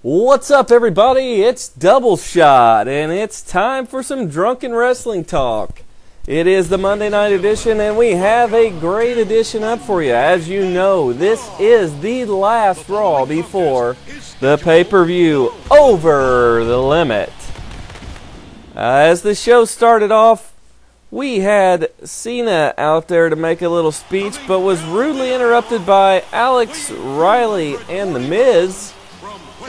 What's up, everybody? It's Double Shot, and it's time for some drunken wrestling talk. It is the Monday night edition, and we have a great edition up for you. As you know, this is the last Raw before the pay-per-view Over the Limit. As the show started off, we had Cena out there to make a little speech, but was rudely interrupted by Alex Riley and The Miz.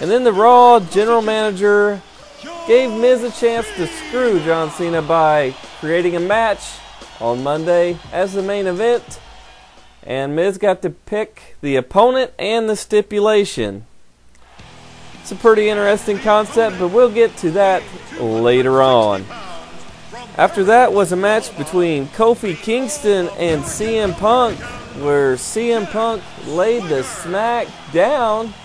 And then the Raw general manager gave Miz a chance to screw John Cena by creating a match on Monday as the main event. And Miz got to pick the opponent and the stipulation. It's a pretty interesting concept, but we'll get to that later on. After that was a match between Kofi Kingston and CM Punk, where CM Punk laid the smack down,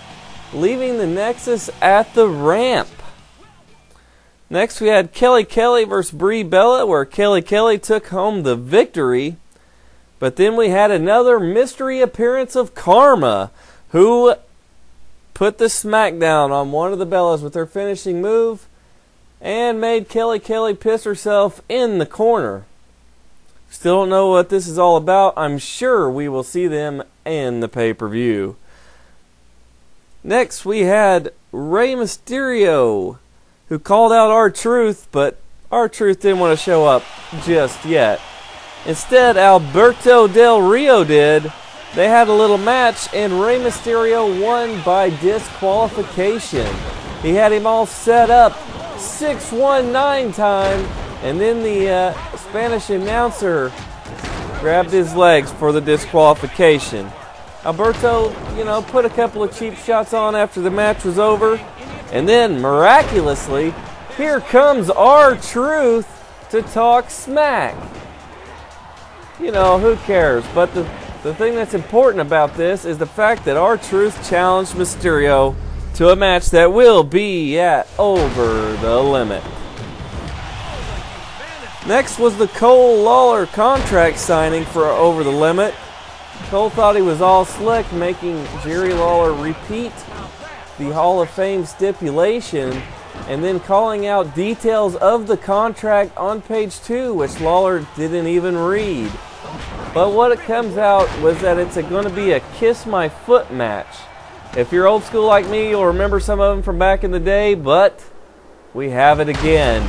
leaving the Nexus at the ramp. Next we had Kelly Kelly versus Brie Bella, where Kelly Kelly took home the victory. But then we had another mystery appearance of Karma, who put the smackdown on one of the Bellas with her finishing move and made Kelly Kelly piss herself in the corner. Still don't know what this is all about. I'm sure we will see them in the pay-per-view. Next, we had Rey Mysterio, who called out R-Truth, but R-Truth didn't want to show up just yet. Instead, Alberto Del Rio did. They had a little match, and Rey Mysterio won by disqualification. He had him all set up, 619 time, and then the Spanish announcer grabbed his legs for the disqualification. Alberto, put a couple of cheap shots on after the match was over. And then, miraculously, here comes R-Truth to talk smack. Who cares? But the thing that's important about this is the fact that R-Truth challenged Mysterio to a match that will be at Over the Limit. Next was the Cole Lawler contract signing for Over the Limit. Cole thought he was all slick, making Jerry Lawler repeat the Hall of Fame stipulation and then calling out details of the contract on page 2, which Lawler didn't even read. But what it comes out was that it's going to be a Kiss My Foot match. If you're old school like me, you'll remember some of them from back in the day, but we have it again.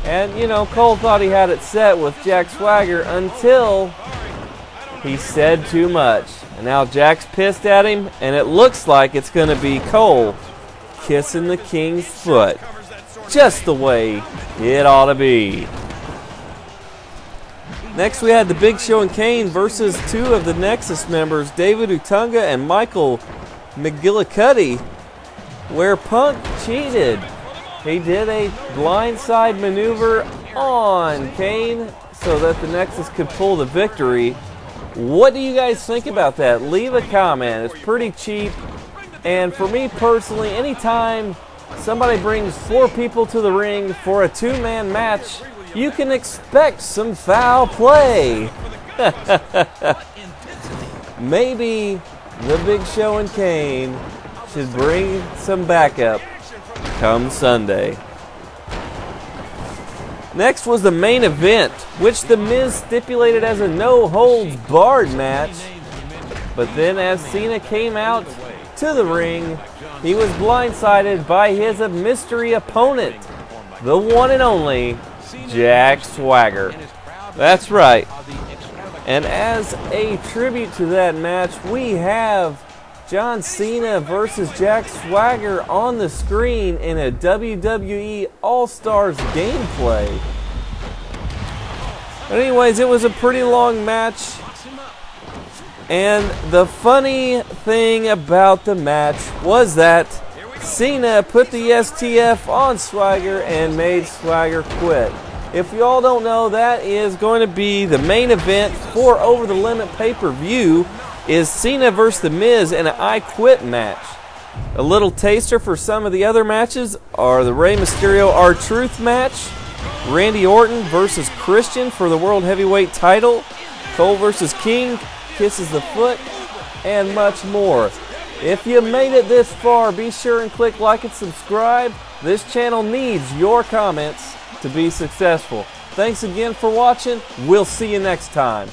And, Cole thought he had it set with Jack Swagger until he said too much. And now Jack's pissed at him, and it looks like it's going to be Cole kissing the King's foot. Just the way it ought to be. Next we had the Big Show and Kane versus two of the Nexus members, David Utunga and Michael McGillicuddy, where Punk cheated. He did a blindside maneuver on Kane so that the Nexus could pull the victory. What do you guys think about that? Leave a comment. It's pretty cheap. And for me personally, anytime somebody brings 4 people to the ring for a 2-man match, you can expect some foul play. Maybe the Big Show and Kane should bring some backup come Sunday. Next was the main event, which The Miz stipulated as a no-holds-barred match. But then as Cena came out to the ring, he was blindsided by his mystery opponent, the one and only Jack Swagger. That's right. And as a tribute to that match, we have John Cena versus Jack Swagger on the screen in a WWE Allstars gameplay. But anyways, it was a pretty long match. And the funny thing about the match was that Cena put the STF on Swagger and made Swagger quit. If you all don't know, that is going to be the main event for Over the Limit pay-per-view, is Cena versus The Miz in an I Quit match. A little taster for some of the other matches are the Rey Mysterio R-Truth match, Randy Orton versus Christian for the World Heavyweight title, Cole versus King, Kisses the Foot, and much more. If you made it this far, be sure and click like and subscribe. This channel needs your comments to be successful. Thanks again for watching. We'll see you next time.